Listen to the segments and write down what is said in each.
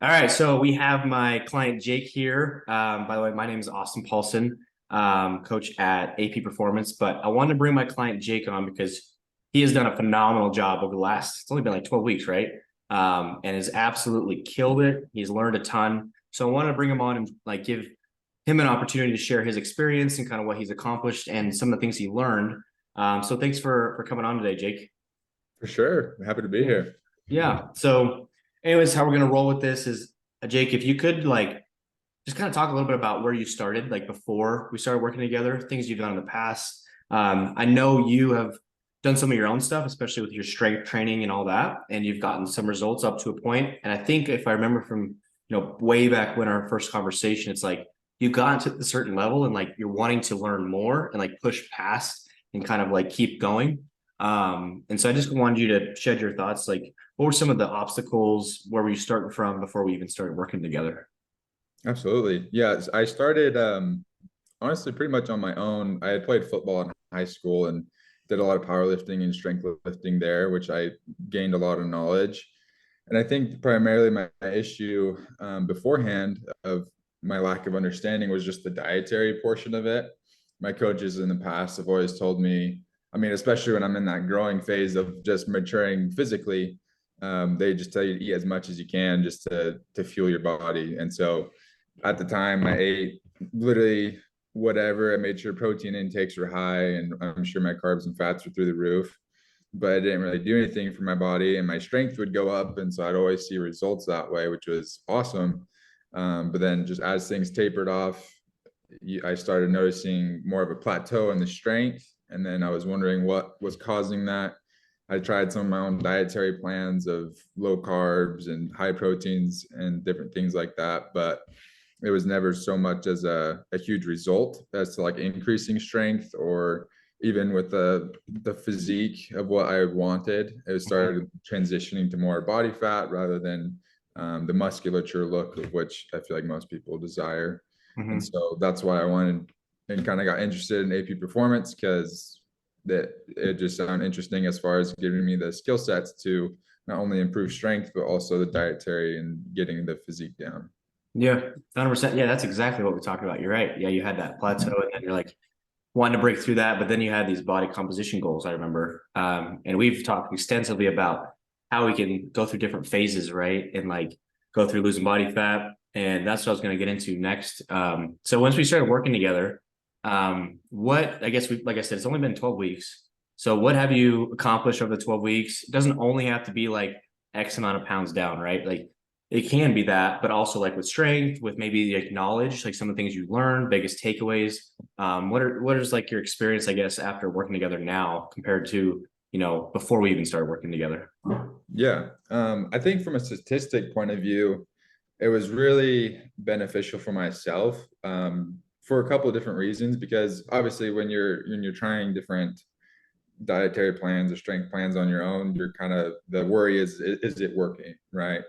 All right, so we have my client Jake here. By the way, my name is Austin Paulson, coach at AP Performance. But I wanted to bring my client Jake on because he has done a phenomenal job over the last. It's only been like 12 weeks, right? And has absolutely killed it. He's learned a ton. So I wanted to bring him on and like give him an opportunity to share his experience and kind of what he's accomplished and some of the things he learned. So thanks for coming on today, Jake. For sure. Happy to be Yeah. here. Yeah. So, anyways, how we're gonna roll with this is, Jake, if you could like just kind of talk a little bit about where you started, like before we started working together, things you've done in the past. I know you have done some of your own stuff, especially with your strength training and all that, and you've gotten some results up to a point. And I think if I remember from way back when our first conversation, it's like you got to a certain level and like you're wanting to learn more and like push past and kind of like keep going. And so I just wanted you to shed your thoughts, like what were some of the obstacles? Where were you starting from before we even started working together? Absolutely. Yeah, I started honestly pretty much on my own. I had played football in high school and did a lot of powerlifting and strength lifting there, which I gained a lot of knowledge. And I think primarily my issue beforehand of my lack of understanding was just the dietary portion of it. My coaches in the past have always told me, I mean, especially when I'm in that growing phase of just maturing physically, they just tell you to eat as much as you can just to fuel your body. And so at the time, I ate literally whatever. I made sure protein intakes were high, and I'm sure my carbs and fats were through the roof. But I didn't really do anything for my body, and my strength would go up, and so I'd always see results that way, which was awesome. But then, just as things tapered off, I started noticing more of a plateau in the strength, and then I was wondering what was causing that. I tried some of my own dietary plans of low carbs and high proteins and different things like that, but it was never so much as a huge result as to like increasing strength or even with the physique of what I wanted. It started transitioning to more body fat rather than the musculature look of which I feel like most people desire. And Mm-hmm. so that's why I wanted and kind of got interested in AP performance because that it just sounded interesting as far as giving me the skill sets to not only improve strength but also the dietary and getting the physique down. Yeah, 100%. Yeah, that's exactly what we talked about. You're right. Yeah, you had that plateau, and then you're like wanting to break through that, but then you had these body composition goals. I remember, and we've talked extensively about how we can go through different phases, right? And like go through losing body fat, and that's what I was going to get into next. So once we started working together, what I guess we, like I said, it's only been 12 weeks. So what have you accomplished over the 12 weeks? It doesn't only have to be like X amount of pounds down, right? Like it can be that, but also like with strength, with maybe like knowledge, like some of the things you learned, biggest takeaways. What is like your experience, I guess, after working together now compared to before we even started working together? Yeah. I think from a statistic point of view, it was really beneficial for myself for a couple of different reasons. Because obviously, when you're trying different dietary plans or strength plans on your own, you're kind of the worry is it working, right?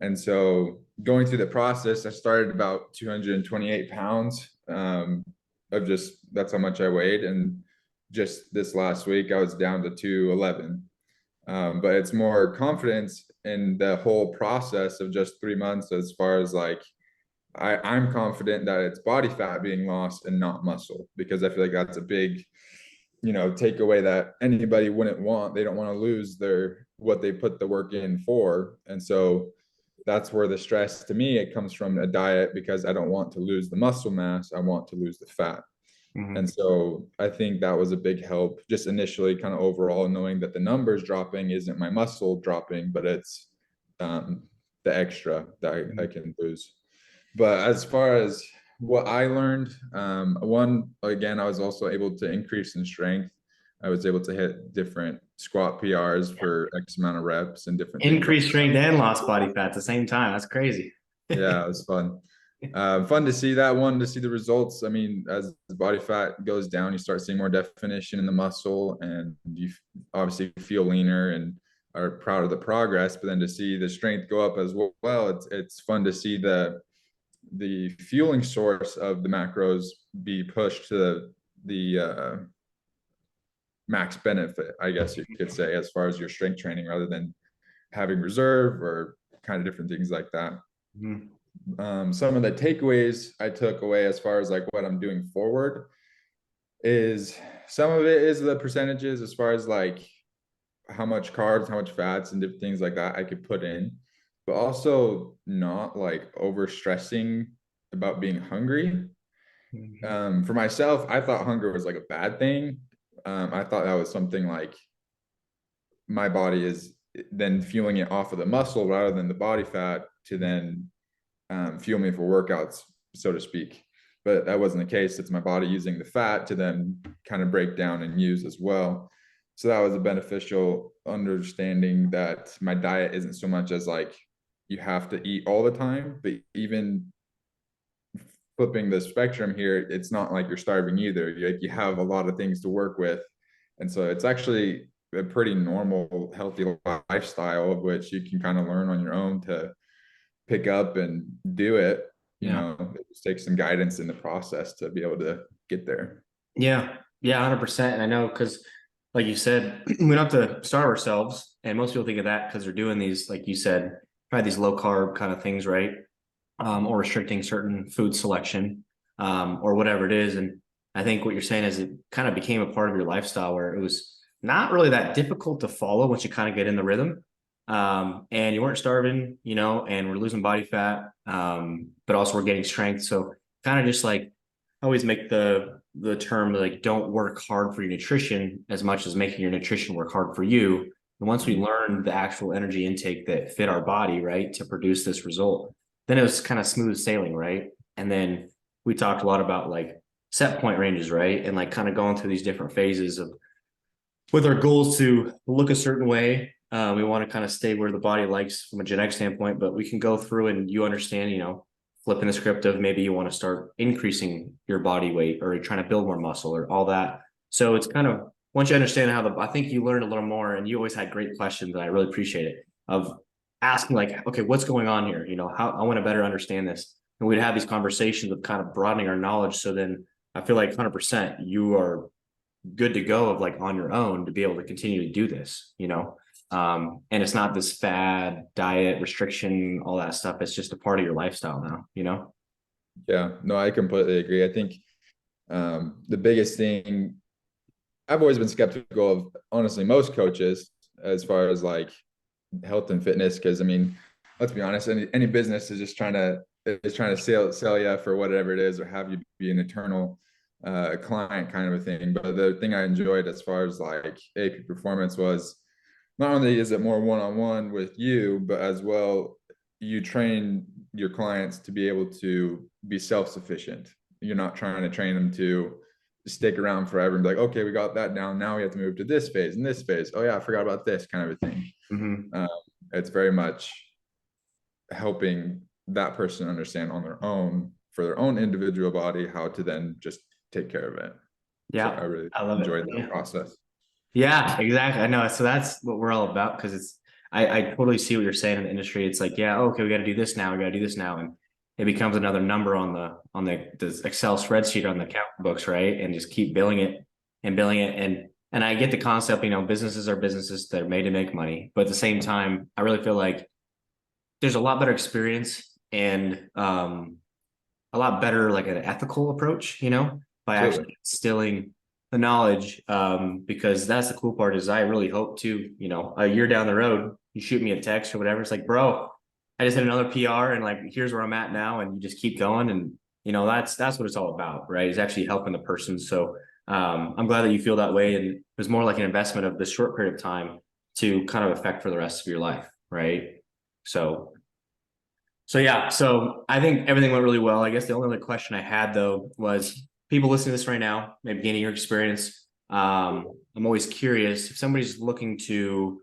And so going through the process, I started about 228 pounds of just that's how much I weighed, and just this last week I was down to 211. But it's more confidence in the whole process of just 3 months as far as like I'm confident that it's body fat being lost and not muscle because I feel like that's a big, takeaway that anybody wouldn't want. They don't want to lose their what they put the work in for. And so that's where the stress to me it comes from a diet because I don't want to lose the muscle mass. I want to lose the fat. Mm-hmm. And so I think that was a big help just initially, kind of overall, knowing that the numbers dropping isn't my muscle dropping, but it's um, the extra that I can lose. But as far as what I learned, one, again, I was also able to increase in strength. I was able to hit different squat PRs for X amount of reps and different things like Increased that. strength and lost body fat at the same time. That's crazy. Yeah, it was fun. Fun to see that one, to see the results. I mean, as the body fat goes down, you start seeing more definition in the muscle, and you obviously feel leaner and are proud of the progress. But then to see the strength go up as well, it's fun to see the fueling source of the macros be pushed to the max benefit, I guess you could say, as far as your strength training, rather than having reserve or kind of different things like that. Mhm. Some of the takeaways I took away as far as like what I'm doing forward is some of it is the percentages as far as like how much carbs, how much fats, and different things like that I could put in, but also not like over stressing about being hungry. Mhm. For myself, I thought hunger was like a bad thing. I thought that was something like my body is then fueling it off of the muscle rather than the body fat to then fuel me for workouts, so to speak. But that wasn't the case. It's my body using the fat to then kind of break down and use as well. So that was a beneficial understanding that my diet isn't so much as like you have to eat all the time, but even flipping the spectrum here, it's not like you're starving either. You have a lot of things to work with. And so it's actually a pretty normal, healthy lifestyle of which you can kind of learn on your own to pick up and do it. You Yeah. know, it just takes some guidance in the process to be able to get there. Yeah. Yeah. 100%. And I know because, like you said, we don't have to starve ourselves. And most people think of that because they're doing these, like you said, try these low carb kind of things, right? Or restricting certain food selection, or whatever it is. And I think what you're saying is it kind of became a part of your lifestyle where it was not really that difficult to follow once you kind of get in the rhythm. And you weren't starving, and we're losing body fat, but also we're getting strength. So kind of just like I always make the term like don't work hard for your nutrition as much as making your nutrition work hard for you. And once we learned the actual energy intake that fit our body, right, to produce this result, then it was kind of smooth sailing, right? And then we talked a lot about like set point ranges, right? And like kind of going through these different phases of with our goals to look a certain way. We want to kind of stay where the body likes from a genetic standpoint, but we can go through and you understand, flipping the script of maybe you want to start increasing your body weight or you're trying to build more muscle or all that. So it's kind of once you understand I think you learned a little more and you always had great questions and I really appreciate it of asking like, okay, what's going on here? How I want to better understand this. And we'd have these conversations of kind of broadening our knowledge. So then I feel like 100% you are good to go of like on your own to be able to continue to do this. And it's not this fad diet restriction, all that stuff. It's just a part of your lifestyle now. Yeah, no, I completely agree. I think the biggest thing I've always been skeptical of, honestly, most coaches as far as like health and fitness, because I mean, let's be honest, any business is trying to sell you for whatever it is or have you be an eternal client kind of a thing. But the thing I enjoyed as far as like AP performance was not only is it more one-on-one with you, but as well you train your clients to be able to be self-sufficient. You're not trying to train them to stick around forever and be like, okay, we got that down. Now we have to move to this phase and this phase. Oh yeah, I forgot about this kind of a thing. Mm-hmm. It's very much helping that person understand on their own for their own individual body how to then just take care of it. So I Yeah, really I love it. enjoyed that Yeah. process. Yeah, exactly. I know. So that's what we're all about because I totally see what you're saying in the industry. It's like, yeah, okay, we got to do this now. We got to do this now. And it becomes another number on the Excel spreadsheet on the account books, right? And just keep billing it and billing it. And I get the concept, businesses are businesses that are made to make money. But at the same time, I really feel like there's a lot better experience and a lot better like an ethical approach, by Absolutely. actually instilling the knowledge. Because that's the cool part is I really hope to, a year down the road, you shoot me a text or whatever. It's like, bro, I just had another PR and like here's where I'm at now, and you just keep going. And that's what it's all about, right? Is actually helping the person. So I'm glad that you feel that way. And it was more like an investment of this short period of time to kind of affect for the rest of your life, right? So yeah, so I think everything went really well. I guess the only other question I had though was people listening to this right now, maybe gaining your experience. I'm always curious if somebody's looking to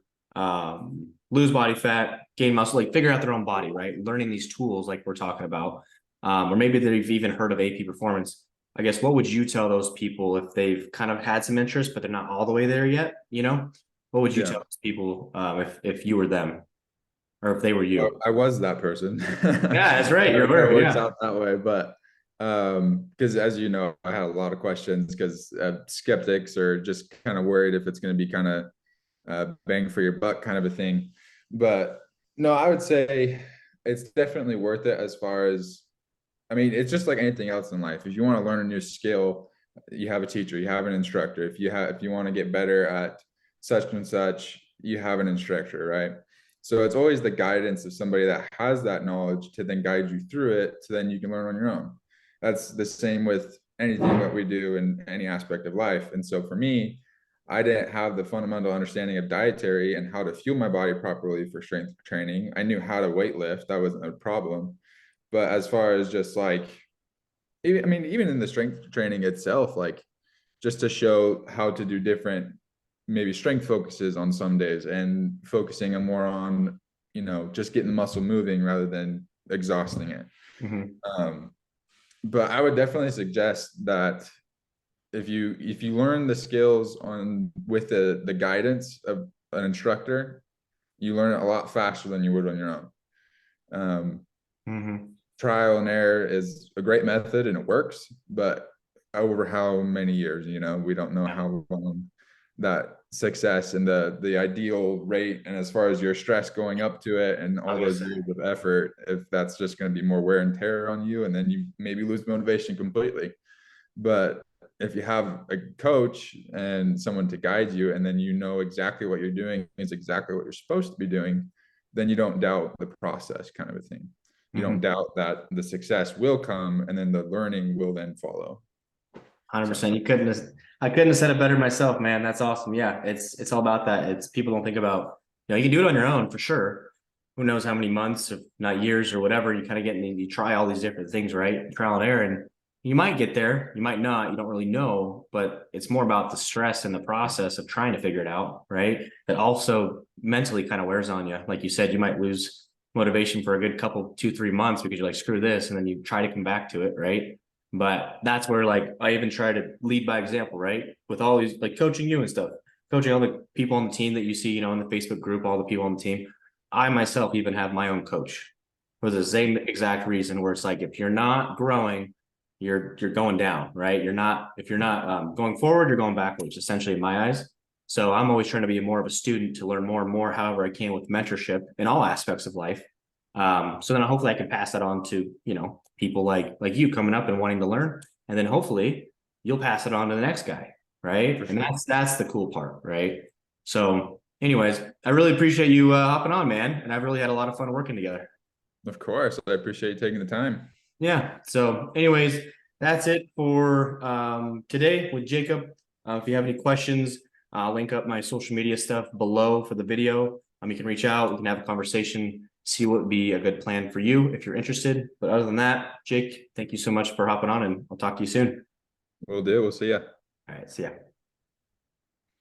lose body fat, gain muscle, like figure out their own body, right? Learning these tools like we're talking about, or maybe they've even heard of AP performance. I guess what would you tell those people if they've kind of had some interest, but they're not all the way there yet? What would you Yeah. tell those people if you were them or if they were you? I was that person. Yeah, that's right. It You're works yeah. out that way, but because as you know, I had a lot of questions because skeptics are just kind of worried if it's going to be kind of bang for your buck kind of a thing. But no, I would say it's definitely worth it as far as, I mean, it's just like anything else in life. If you want to learn a new skill, you have a teacher, you have an instructor. If you want to get better at such and such, you have an instructor, right? So it's always the guidance of somebody that has that knowledge to then guide you through it, so then you can learn on your own. That's the same with anything that we do in any aspect of life. And so for me, I didn't have the fundamental understanding of dietary and how to fuel my body properly for strength training. I knew how to weight lift, that wasn't a problem. But as far as just like, I mean, even in the strength training itself, like just to show how to do different, maybe strength focuses on some days and focusing on more on, just getting the muscle moving rather than exhausting it. But I would definitely suggest that if you learn the skills with the guidance of an instructor, you learn it a lot faster than you would on your own. Trial and error is a great method and it works, but over how many years, we don't know how long that success and the ideal rate, and as far as your stress going up to it and all those years of effort, if that's just going to be more wear and tear on you, and then you maybe lose motivation completely. But if you have a coach and someone to guide you, and then exactly what you're doing is exactly what you're supposed to be doing, then you don't doubt the process, kind of a thing. You don't doubt that the success will come, and then the learning will then follow. 100%. I couldn't have said it better myself, man. That's awesome. Yeah, it's all about that. It's people don't think about, you can do it on your own for sure. Who knows how many months, if not years or whatever, you kind of you try all these different things, right? Trial and error, and you might get there, you might not, you don't really know, but it's more about the stress and the process of trying to figure it out, right? That also mentally kind of wears on you. Like you said, you might lose motivation for a good couple, 2-3 months because you're like, screw this. And then you try to come back to it, right? But that's where, like, I even try to lead by example, right? With all these, like, coaching you and stuff, coaching all the people on the team that you see, in the Facebook group, all the people on the team. I myself even have my own coach for the same exact reason, where it's like, if you're not growing, you're going down, right? If you're not going forward, you're going backwards, essentially, in my eyes. So I'm always trying to be more of a student to learn more and more, however I can, with mentorship in all aspects of life. So then hopefully I can pass that on to, people like you coming up and wanting to learn. And then hopefully you'll pass it on to the next guy. Right. For And sure. that's the cool part. Right. So anyways, I really appreciate you hopping on, man. And I've really had a lot of fun working together. Of course. I appreciate you taking the time. Yeah. So anyways, that's it for today with Jacob. If you have any questions, I'll link up my social media stuff below for the video. You can reach out, we can have a conversation, see what would be a good plan for you if you're interested. But other than that, Jake, thank you so much for hopping on, and I'll talk to you soon. Will do. We'll see ya. All right. See ya.